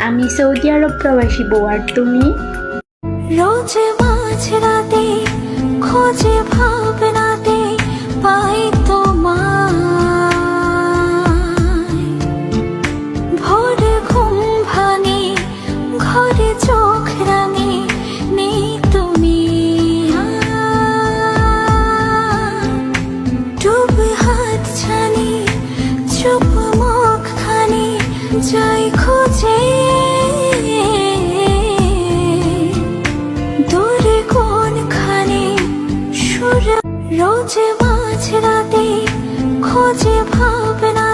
আমি সৌদি আরব প্রবাসী বউ, আর তুমি? রোজ মাঝরাতে খোঁজে ভাবনাতে পাই তোমায়, ভোর ঘুম ভাঙে ঘরে চোখ রাঙে নেই তুমি। ডুব হাত ছানি চুপ মুখ খানি যাই খোঁজে, দূরে কোনখানে সুর। রোজ মাঝরাতে খোঁজে ভাবনা